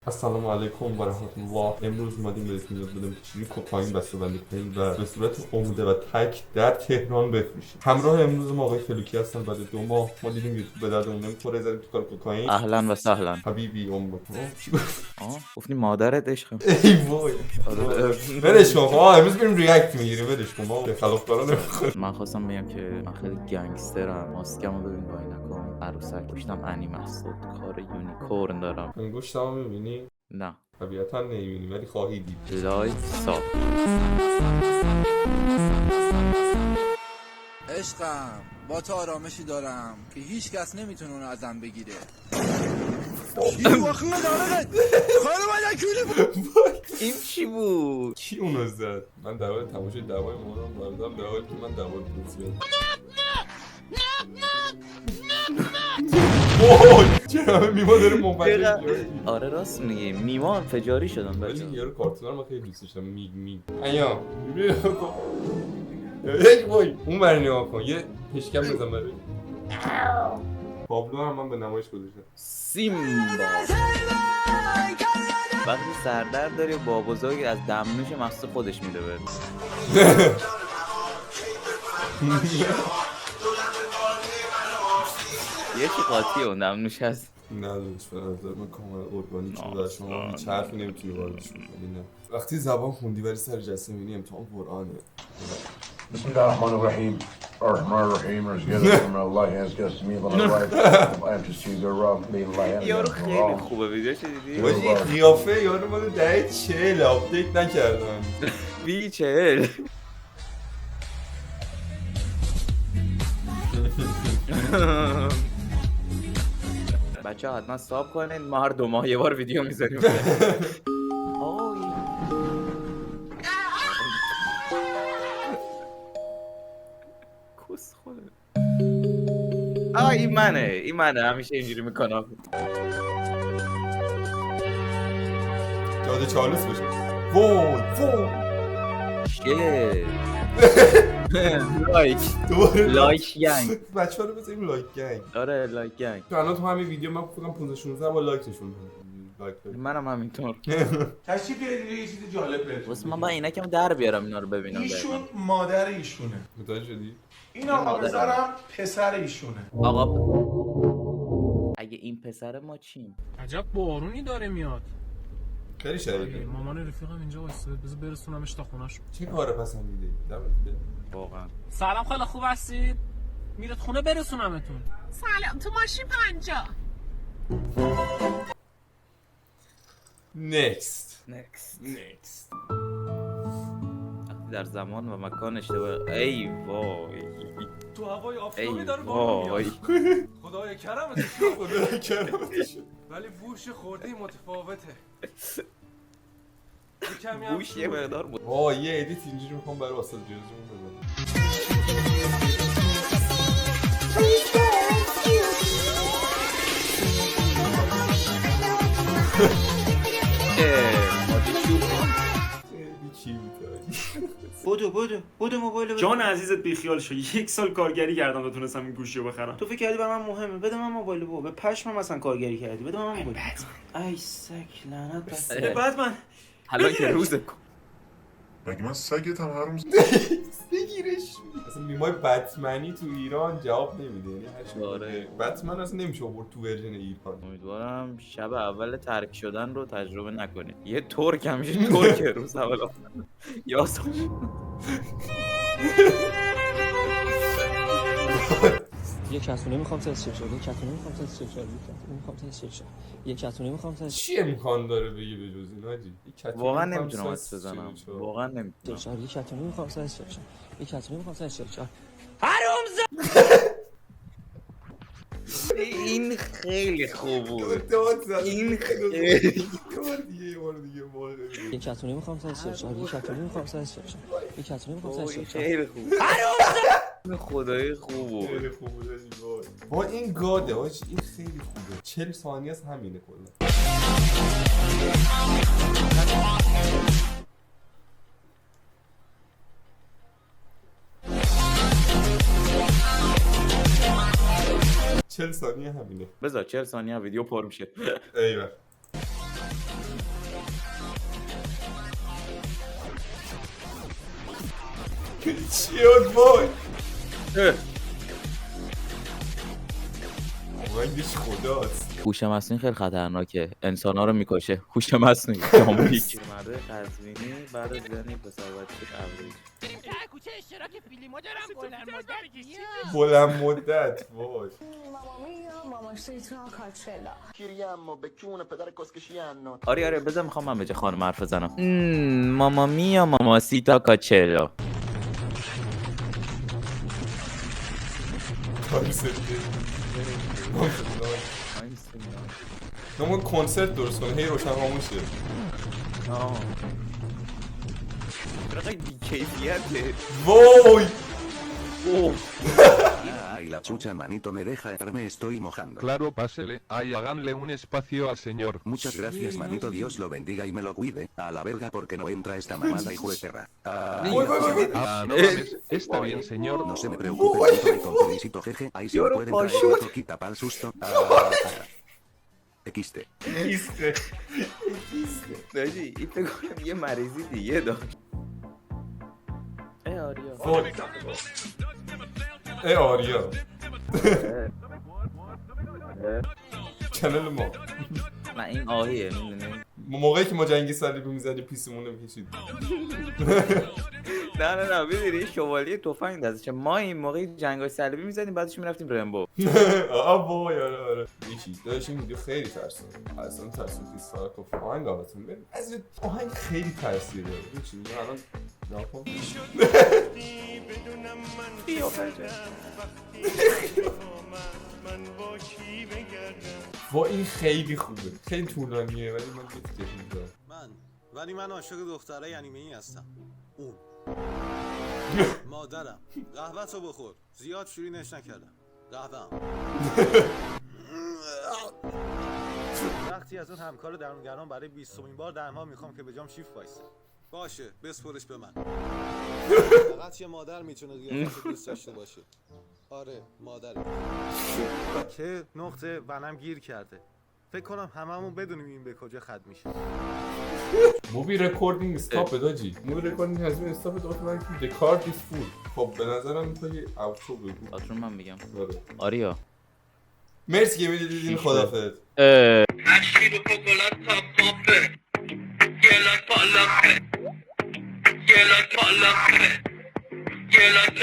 السلام علیکم و رحمت الله. امروز اومدیم بهتون یاد بدم که چجوری کوکائین بسته‌بندی کنید و به صورت عمده و تک در تهران بفروشید. همراه امروز ما آقای فلوکی هستن. بعد 2 ماه ما دیدیم یوتیوب به دردمون نمیخوره، زدیم تو کار کوکائین. اهلا و سهلا. حبیبی چی گفت؟ گفتی مادرت عشقم. ای وای. ولش کن. امروز بریم ریاکت میگیریم. ولش کن. ما به خلافکارا نمیخوریم. من خواستم بگم که من خیلی گنگسترم. ماسکمو ببین با عینکام، عروسک پشتم انیمه است. کار یونیکورن دارم. انگشتمو میبینی؟ نه طبیعتا نمیبینی ولی خواهی دید. لایت ساب. عشقم با تو آرامشی دارم که هیچ کس نمیتونه اونو ازم بگیره. این چی بود؟ کی اونو زد؟ من در حال تماشای دعوای مامانم بردم، در حالی که من دعوا رو وای چرا همه میما داره منفجر میشه؟ آره راست میگی، میما انفجاری شدن ولی بچه. یارو کارتونا رو من خیلی دوست داشتم. میگ ایا یک وای اون بر نگاه کن، یه پشکم بزن برای پابلو هم من به نمایش گذاشتم. سیمبا وقتی سردرد داری با بزرگ از دمنوش مست خودش میده بره. یه چی قاطی اون دمنوش هست. نه دوست به نظر من کاملا ارگانیک بود. از شما هیچ حرفی نمیتونی واردش کنی. نه وقتی زبان خوندی ولی سر جسته میبینی امتحان قرآنه. بسم الله الرحمن الرحیم. الرحمن الرحیم. رزقنا من الله has just me on the right. I am to see the rock me الله. یارو خیلی خوبه. ویدیوش دیدی؟ باشه این قیافه یارو مال دهه 40 آپدیت نکردن. بی 40. بچه ها حتما ساب کنین، ما هر 2 ماه یه بار ویدیو میذاریم. کس خوده. این منه همیشه اینجوری میکنم. جاده چالوس باشه. وای لایک دوباره لایک گنگ. بچه‌ها رو بذاریم لایک گنگ. آره لایک گنگ. تو الان تو همین ویدیو من فکر کنم 15 16 با لایک نشون دادم. منم همینطور. تشریف بیارید یه چیز جالب بهتون. واسه من با اینکم در بیارم اینا رو ببینم. ایشون مادر ایشونه. متوجه شدی؟ این آقا پسرم پسر ایشونه. آقا اگه این پسر ما چیم؟ عجب بارونی داره میاد. خیلی شبیه. مامان رفیقم اینجا واسه بذار برسونمش تا خونه‌ش. چه کار پسندیده؟ واقعا. سلام خاله، خوب هستید؟ میرید خونه برسونمتون. سلام، تو ماشین 50. Next. وقتی در زمان و مکان اشتباه. ای وای. تو هوای ای آفتابی داره بارون وای. میاد. خدای کرمتش. خدا کرمتش. ولی بوش خورده متفاوته. بوش یه مقدار بود. یه ادیت اینجوری میخوام برای واسه جزمون بزنم. بودو موبایل جان عزیزت بیخیال شو. 1 سال کارگری کردم تا تونستم این گوشی رو بخرم. تو فکر کردی برای من مهمه؟ بده من موبایل بابا. به پشمم مثلا کارگری کردی. بده من موبایل. ای سگ لعنت بس. بعد حالا که روزه کن. مگه من سگتم حروم بگیرش. اصلا میمای بتمنی تو ایران جواب نمیده. یعنی هر آره. بتمن اصلا نمیشه آورد تو ورژن ایران. امیدوارم شب اول ترک شدن رو تجربه نکنید. یه ترک همیشه ترک روز اول یاسم. یه کتونه میخوام تست شه. یه کتونه میخوام تست شه. یه کتونه میخوام تست شه. چی امکان داره بگی به جز این حاجی؟ واقعا نمیتونم حدس بزنم. واقعا نمیتونم. یه کتونه میخوام تست شه. یه کتونه میخوام تست شه. این خیلی خوب بود. داد زد. این خیلی یه بار دیگه یه کتونه میخوام تست شه. یه کتونه میخوام تست شه. یه کتونه میخوام تست شه. خیلی خوب. خدای خوب بود. خیلی خوب بود. با این گاده حاجی این خیلی خوبه. 40 ثانیه از همینه کلا. چل ثانیه همینه. بذار 40 ثانیه ویدیو پر میشه. ایوه چیه وای رنگش خداست. هوش مصنوعی خیلی خطرناکه، انسان‌ها رو میکشه. هوش مصنوعی جامویک مرد قزوینی بعد از زنی پسر بچه ابریج کوچه اشتراک فیلمو دارم بلند مدت بلند مدت وای ماما شیطان کاچلا Chiediamo beccione per dare cosche hanno. آره بذار میخوام من به جای خانم حرف بزنم. ماما میا ماما سیتا کاچلا. نمون کنسرت درست کنه هی روشن خاموشه. چقدر بی‌کیفیته. وای Ay, la chucha manito me deja me estoy mojando. Claro, pásele. Ay, háganle un espacio al señor. Muchas gracias manito, Dios lo bendiga y me lo cuide. A la verga porque no entra esta mamada hijo de perra. Ah, no mames. Está bien, señor. No se me preocupe, manito, y con felicito jeje. Ahí se me pueden traer una coquita pa'l susto. XT. داشتی این فکر کنم یه مریضی دیگه داشت. ای آریا ای آریا چنل ما نه این آهیه میدونی. موقعی که ما جنگی صلیبی میزدیم پیسمون رو میکشید. نه میدونی شوالیه تفنگ دستشه. ما این موقعی جنگای صلیبی میزدیم بعدش میرفتیم رمبو. وای آره یکی داشتیم ویدیو خیلی ترسناک اصلا ترسناک دیسلایک و آهنگ آقاتون ببین از آهنگ خیلی تاثیر داره. این چی میگه الان ناکن وای این خیلی خوبه خیلی طولانیه ولی من دیگه میگم من عاشق دخترای انیمه‌ای هستم. اون مادرم قهوه‌تو بخور زیاد شیرینش نکردم قهوه‌ام. وقتی از اون همکار درونگران برای 20مین بار درها میخوام که به جام شیفت وایسه. باشه بسپرش به من. فقط یه مادر میتونه قیافت دوست داشته باشه. آره مادر که نقطه ونم گیر کرده. فکر کنم هممون بدونیم این به کجا ختم میشه. موبی رکوردینگ استاپ داجی. موبی رکوردینگ از این استاپ داد من که the card is full. خب به نظرم تو یه اوترو بگو. آترون من میگم. آریا مرسی که دیدین خدافظ. Gel at